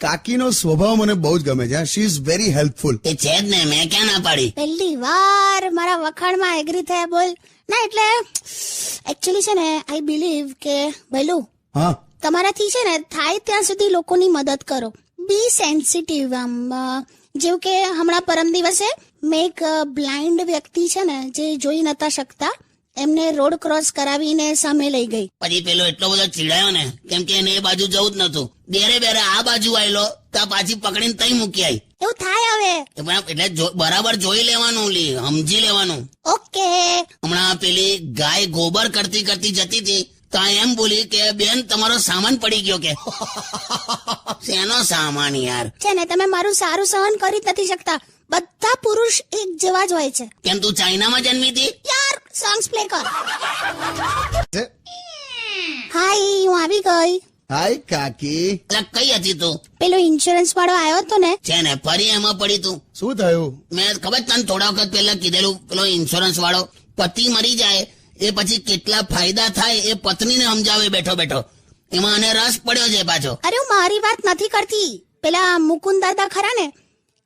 કાકીનો સ્વભાવ મને બહુ જ ગમે છે. She is very helpful. એ છે જ ને, મેં ક્યાં ના પાડી. પહેલી વાર મારા વખાણમાં એગ્રી થયા. બોલ ના, એટલે એકચ્યુઅલી છે ને, આઈ બિલીવ કે ભૈલું હા, તમારાથી છે ને થાય ત્યાં સુધી લોકોની મદદ કરો. બી સેન્સિટિવ. આમ જેવું કે હમણાં પરમ દિવસે મેં એક બ્લાઇન્ડ વ્યક્તિ છે ને, જે જોઈ નતા શકતા, એમને રોડ ક્રોસ કરાવીને સામે લઈ ગઈ. પછી પેલો એટલો બધો ચીડાયો ને, કેમ કે એને એ બાજુ જવું જ નતું. બેરે આ બાજુ આવેલો તો પાછી પકડીને તઈ મૂકી આવી. એવું થાય હવે. એટલે બરાબર જોઈ લેવાનું, સમજી લેવાનું. ઓકે. હમણાં પેલી ગાય ગોબર કરતી કરતી જતી હતી તો એમ બોલી કે બેન તમારો સામાન પડી ગયો. કે શેનો સામાન યાર? છે ને, તમે મારું સારું સહન કરી જ નથી શકતા. બધા પુરુષ એક જેવા જ હોય છે. કેમ તું ચાઇનામાં જન્મી હતી? યાર સોંગ્સ પ્લે કર. હાય, હું આવી ગઈ. હાય કાકી. એટલે કઈ હતી તું? પેલો ઇન્સ્યોરન્સ વાળો આવ્યો હતો ને. છે ને, ફરી એમાં પડી તું. શું થયું? મેં ખબર તને થોડા વખત પહેલા કીધેલું, પેલો ઇન્સ્યોરન્સ વાળો પતિ મરી જાય એ પછી કેટલા ફાયદા થાય એ પત્નીને સમજાવે બેઠો બેઠો. એમાં અને રસ પડ્યો છે પાછો. અરે હું મારી વાત નથી કરતી. પેલા મુકુંદ દાદા ખરા ને,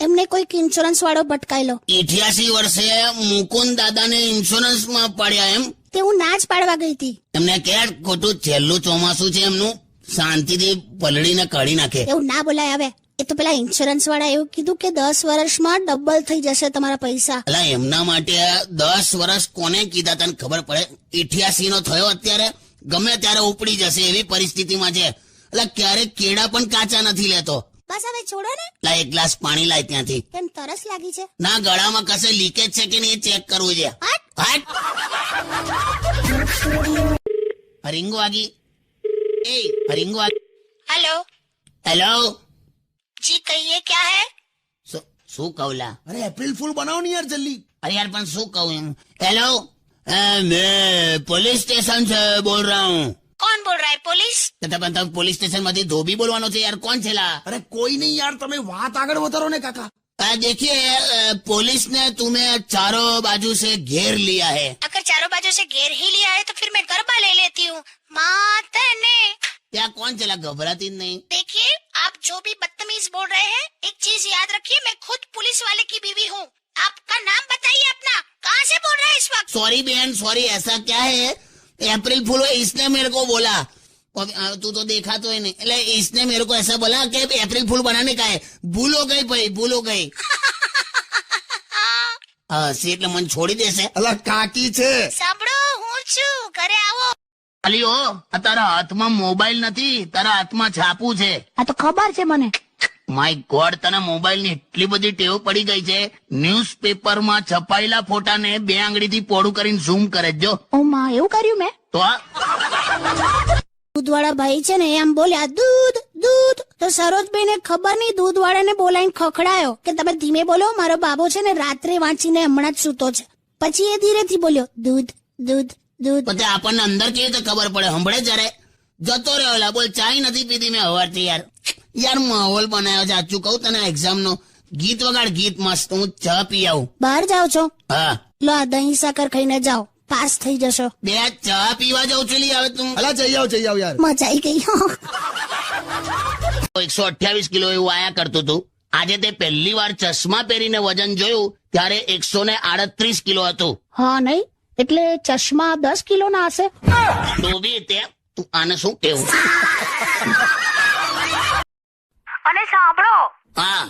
એમને કોઈક ઇન્સ્યોરન્સ વાળો ભટકાયેલો. 88 વર્ષે મુકુંદ દાદાને ઇન્સ્યોરન્સ માં પડ્યા એમ? તે હું ના જ પાડવા ગઈ હતી. એમને કે ખોટું છેલ્લું ચોમાસું છે એમનું, શાંતિથી પલળીને કાઢી નાખે. એવું ના બોલાય હવે. એ તો પેલા ઇન્સ્યોરન્સ વાળા એવું કીધું કે 10 વર્ષમાં ડબલ થઈ જશે તમારા પૈસા. અલા એમના માટે 10 વર્ષ કોને કીધા તને ખબર પડે? 88 નો થયો અત્યારે, ગમે ત્યારે ઉપડી જશે એવી પરિસ્થિતિમાં છે. એટલે ક્યારેક કેળા પણ કાચા નથી લેતો. બસ હવે છોડો ને. લા એક ગ્લાસ પાણી લાય ત્યાંથી. કેમ તરસ લાગી છે? ના, ગળામાં કશે લીકેજ છે કે નહીં એ ચેક કરવું છે. હટ. હરિંગો વાગી. એ હરિંગો વાગી. હેલો હેલો જી, કહીએ ક્યાં હે? શું કહુલા? અરે એપ્રિલ ફૂલ બનાવો ને યાર જલ્દી. અરે યાર પણ શું કહું એમ. હેલો, मैं पुलिस स्टेशन से बोल रहा हूँ. કોણ બોલ રહા હે? પોલીસ? તમે પોલીસ સ્ટેશન માંથી ધોબી બોલવાનો છે યાર. કોણ છે લા? અરે કોઈ નહીં યાર, તમે વાત આગળ વધારો ને કાકા. देखिए, पुलिस ने तुम्हें चारों बाजू से घेर लिया है. अगर चारों बाजू से घेर ही लिया है तो फिर मैं गरबा ले लेती हूँ. मातने क्या कौन चला? घबराती नहीं. देखिए, आप जो भी बदतमीज बोल रहे हैं, एक चीज याद रखिए, मैं खुद पुलिस वाले की बीवी हूँ. आपका नाम बताइए अपना. कहाँ से बोल रहे हैं इस वक्त? सॉरी बहन, सॉरी. ऐसा क्या है, अप्रैल फूल हुआ इसने मेरे को बोला. तू तो देखा तो है नहीं. એટલે इसने मेरे को ऐसा बोला कि अप्रैल फूल बनाने का है. भूल हो गई भाई, भूल हो गई. હા સી એટલે મને છોડી દેશે? અલા કાકી છે. સાંભળો, હું છું, ઘરે આવો. અલીઓ, તારા હાથમાં મોબાઈલ નથી, તારા હાથમાં છાપું છે. આ તો ખબર છે મને. માય ગોડ, તને મોબાઈલ ની એટલી બધી ટેવ પડી ગઈ છે. ન્યૂઝપેપર માં છપાયેલા ફોટાને 2 આંગળીથી પોળું કરીને ઝૂમ કરે જો. ઓ માં, એવું કર્યું મેં? તો દૂધ વાળા ભાઈ છે ને, એમ બોલ્યા દૂધ દૂધ, તો સરોજભાઈ ને ખબર નહીં દૂધ વાળાને બોલાઈને ખખડાયો કે તમે ધીમે બોલો, મારો બાબો છે ને રાત્રે વાંચીને હમણાં જ સૂતો છે. પછી એ ધીરેથી બોલ્યો દૂધ દૂધ દૂધ. પછી આપણને અંદર કેવી રીતે ખબર પડે? હંભળે જયારે જતો રહ્યો. લા બોલ, ચાય નથી પીધી મેં હવારથી યાર. યાર માહોલ બનાવ્યો છે. સાચું કહું તને, એક્ઝામ નો ગીત વગાડ, ગીત મસ્ત. હું ચા પી આવું. બહાર જાઓ છો? હા. લો આ દહીં સાકર ખાઈને જાઓ, પાસ થઈ જશો. બે ચા પીવા જાઉં છું. લી આવે તું. અલા જઈ આવ યાર. મજા આવી ગઈ. 128 કિલો એવું આયા કરતું હતું. આજે તે પહેલી વાર ચશ્મા પહેરીને વજન જોયું ત્યારે 138 કિલો હતું. હા નહીં, એટલે ચશ્મા 10 કિલો ના હશે. તું બી તે, તું આને શું કેવું? અને સાંભળો, હા,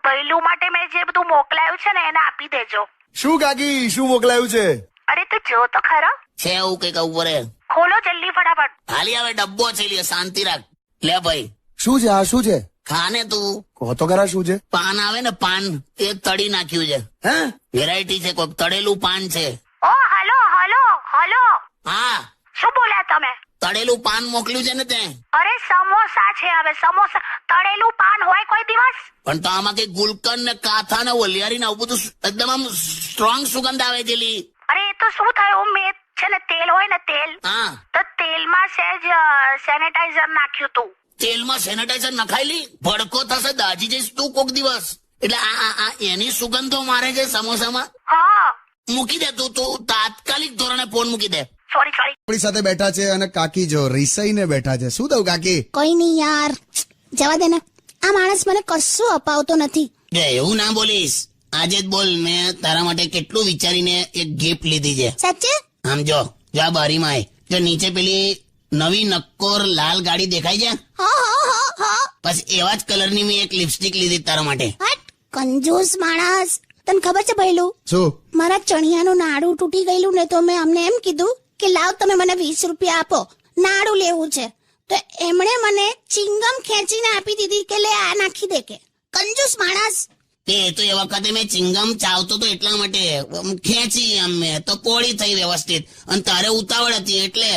ભૈલું માટે મેં જે બધું મોકલાયું છે ને એને આપી દેજો. શું કાકી, શું મોકલાયું છે? અરે તું જો તો ખરો. છે એવું કઈક ઉપર. ખોલો જલ્દી ફટાફટ. હાલી આવે ડબ્બો છે. લે શાંતિ રાખ. લે ભાઈ, શું છે આ? શું છે? ખાને તું. કહો તો ખરા શું છે? પાન આવે ને પાન, એ તળી નાખ્યું છે. હે? વેરાયટી છે, કોઈક તળેલું પાન છે. ઓ હલો હલો હલો, હા, શું બોલ્યા તમે? તળેલું પાન મોકલ્યું છે ને તે. અરે સમોસા છે. હવે સમોસા તળેલું પાન હોય કોઈ દિવસ? પણ તો આમાં કઈ ગુલકંદ ને કાથા ને વલિયારી ને આવું બધું એકદમ આમ સ્ટ્રોંગ સુગંધ આવે છે. લી અરે એ તો શું થયું, મેં છે ને તેલ હોય ને તેલ, હા, તો તેલમાં સહેજ સેનેટાઈઝર નાખ્યું તું. તેલમાં સેનેટાઈઝર નખાઈ લી? ભડકો થશે, દાજી જઈશ તું કોક દિવસ. એટલે આ એની સુગંધો મારે છે સમોસામાં. હા, મૂકી દે તું તાત્કાલિક ધોરણે ફોન મૂકી દે. સોરી. આપણી સાથે બેઠા છે અને કાકી જો રિસાઈને બેઠા છે. શું થયું કાકી? કોઈ નહીં યાર, જવા દે ને. આ માણસ મને કશું અપાવતો નથી. જો એવું ના બોલીશ, આજે જ બોલ. મેં તારા માટે કેટલું વિચારીને એક ગિફ્ટ લીધી છે. સાચે? આમ જો આ બારીમાં આય, જો નીચે પેલી નવી નક્કોર લાલ ગાડી દેખાય છે, હા. બસ એવા જ કલરની મેં એક લિપસ્ટિક લીધી તારા માટે. હટ, કંજૂસ માણસ. તને ખબર છે ભઈલું, શું? મારા ચણિયાનું નાડું તૂટી ગયેલું ને તો મેં અમને એમ કીધું કે લાવ તમે મને 20 રૂપિયા આપો, નાડું લેવું છે. તો એમણે મને ચિંગમ ખેંચીને આપી દીધી કે લે આ નાખી દે. કે કંજૂસ માણસ. તે તો એ વખતે મેં ચિંગમ ચાવતો તો એટલા માટે ખેંચી, આમ મેં તો પોળી થઈ વ્યવસ્થિત, અને તારે ઉતાવળ હતી એટલે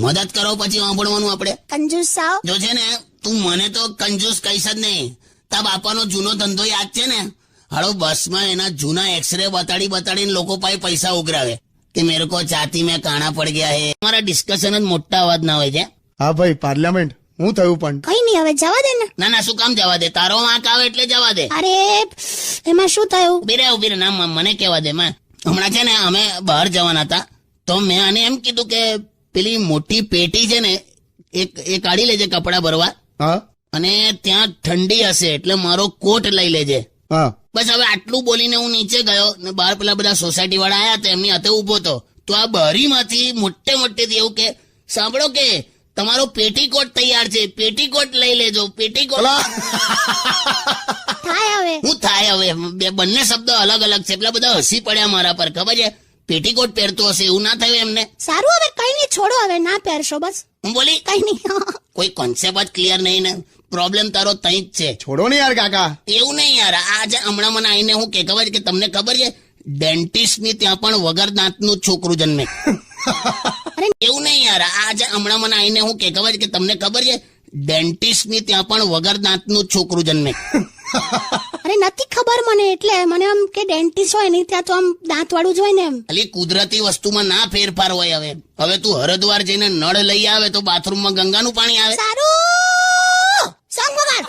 મદદ કરો પછી વાપરવાનું આપણે. કંજૂસ સાવ. જો છે ને તું મને તો કંજૂસ કહીશ જ નહીં. તા બાપાનો જૂનો ધંધો યાદ છે ને? હાડો બસમાં એના જૂના એક્સરે બતાડીને લોકો પાસે પૈસા ઉઘરાવે કે મેરે કો ચાતી મેં કાણા પડ ગયા હે. તમારા ડિસ્કશન જ મોટા અવાજ ના હોય છે. હા ભાઈ, પાર્લામેન્ટ હું થયું પણ? કઈ નહીં, હવે જવા દે ને. ના શું કામ જવા દે? તારો વાંક આવે એટલે જવા દે. અરે એમાં શું થયું? ઉભી રે ના, મને કહેવા દે. હમણાં છે ને અમે બહાર જવાના હતા, તો મેં આને એમ કીધું કે પેલી મોટી પેટી છે ને એ કાઢી લેજે કપડા ભરવા, હા અને ત્યાં ઠંડી હશે એટલે મારો કોટ લઈ લેજે. હા. બસ હવે આટલું બોલીને હું નીચે ગયો ને બહાર પેલા બધા સોસાયટી વાળા આયા હતા, એમની હાથે ઉભો હતો. તો આ બારીમાંથી મોટેથી એવું કે સાંભળો કે તમારો પેટીકોટ તૈયાર છે, પેટીકોટ લઈ લેજો, પેટીકોટ. થાય હવે. હું થાય હવે? બંને શબ્દો અલગ છે. પેલા બધા હસી પડ્યા મારા પર, ખબર છે? પેટીકોટ પહેરતો હશે એવું ના થયું એમને? સારું, હવે કઈ નહીં, છોડો, હવે ના પહેરશો બસ. હું બોલી કઈ નહીં. કોઈ કોન્સેપ્ટ જ ક્લિયર નહીં ને. પ્રોબ્લેમ તારો તઈ જ છે. છોડો ને યાર કાકા. એવું નહીં યાર, આજે હમણાં મને આવીને હું કે ખબર છે કે તમને ખબર છે ડેન્ટિસ્ટ ની ત્યાં પણ વગર દાંતનું છોકરું જન્મે. એવું નહીં યાર, આજે હમણાં મને આવીને હું કે ખબર છે કે તમને ખબર છે ડેન્ટિસ્ટ ની ત્યાં પણ વગર દાંતનું છોકરું જન્મે. અરે નથી ખબર મને, એટલે મને આમ કે ડેન્ટિસ્ટ હોય નહીં ત્યાં તો આમ દાંત વાળું જ હોય ને એમ. એટલે કુદરતી વસ્તુમાં ના ફેરફાર હોય. હવે તું હરિદ્વાર જઈને નળ લઈ આવે તો બાથરૂમમાં ગંગાનું પાણી આવે. સારું, સોંગ વગાડ.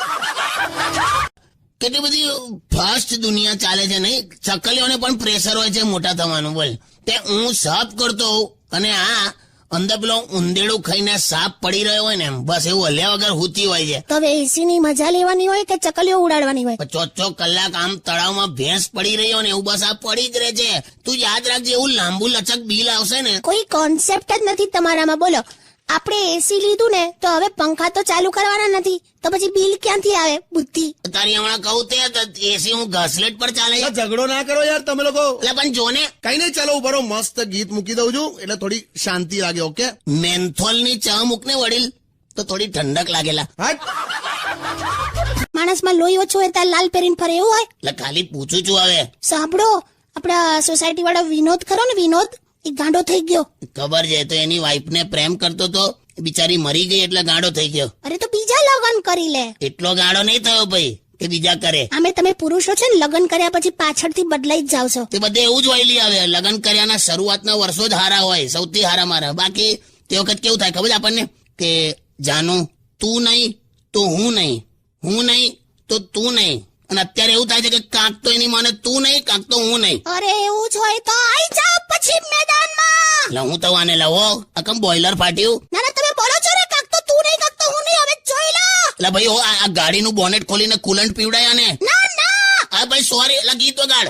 કેટલી બધી ફાસ્ટ દુનિયા ચાલે છે નહીં? ચકલીઓને પણ પ્રેશર હોય છે મોટા થવાનું. બોલ, તે હું સાફ કરતો હોઉં અને આ અંદર પેલો ઉંદેડું ખાઈને સાપ પડી રહ્યો હોય ને એમ, બસ એવું હલ્યા વગર હુતી હોય છે. તો હવે એસી ની મજા લેવાની હોય કે ચકલીઓ ઉડાડવાની હોય? 4 કલાક આમ તળાવમાં ભેંસ પડી રહ્યો ને એવું, બસ આ પડી જ રહે છે. તું યાદ રાખજે, એવું લાંબુ લચક બિલ આવશે ને. કોઈ કોન્સેપ્ટ જ નથી તમારામાં. બોલો, આપણે એસી લીધું ને તો હવે પંખા તો ચાલુ કરવાના નથી, તો પછી બિલ ક્યાંથી આવે? બુદ્ધિ તારી હમણાં કહું તે એસી હું ઘસલેટ પર ચાલે છે. ઝઘડો ના કરો યાર તમે લોકો. એટલે પણ જો ને, કઈ નહીં, ચાલો ઉભા રહો, મસ્ત ગીત મૂકી દઉં છું એટલે થોડી શાંતિ લાગે. ઓકે? મેન્થોલ ની ચા મૂકને વડીલ, તો થોડી ઠંડક લાગેલા. હટ. માણસમાં લોહી ઓછું હોય ત્યાં લાલ પહેરીને ફરે એવું હોય? એટલે ખાલી પૂછું છું. હવે સાંભળો, આપડા સોસાયટી વાળા વિનોદ ખરો ને, વિનોદ, એ ગાંડો થઈ ગયો. ખબર છે, તો એની વાઈફ ને પ્રેમ કરતો તો, બિચારી મરી ગઈ એટલે ગાંડો થઈ ગયો. અરે તો બીજા લગ્ન કરી લે. એટલો ગાંડો નહીં થયો ભાઈ કે બીજા કરે. આમે તમે પુરુષો છે ને, લગ્ન કર્યા પછી પાછળથી બદલાઈ જ જાવ છો. તે બધે એવું જ વહેલી આવે. લગ્ન કર્યાના શરૂઆતના વર્ષો જ હારા હોય, સૌથી હારા મારા. બાકી તે વખત કેવું થાય ખબર છે આપણને કે જાનું તું નહીં તો હું નહીં, હું નહીં તો તું નહીં. અને અત્યારે એવું થાય છે કે કાંક તો એની માને તું નહીં, કાંક તો હું નહીં. અરે એવું જ હોય તો આઈ જાવ પછી મેદાનમાં. એટલે હું તો આને લાવો અકમ બોઇલર ફાટ્યું. ના તમે બોલો છો ને, કાંક તો તું નહીં, કાંક તો હું નહીં, હવે જોઈ લો. એટલે ભાઈ આ ગાડીનું બોનેટ ખોલીને કુલન્ટ પીવડાયા ને. ના હા ભાઈ સોરી, એટલે ગીત વગાડ.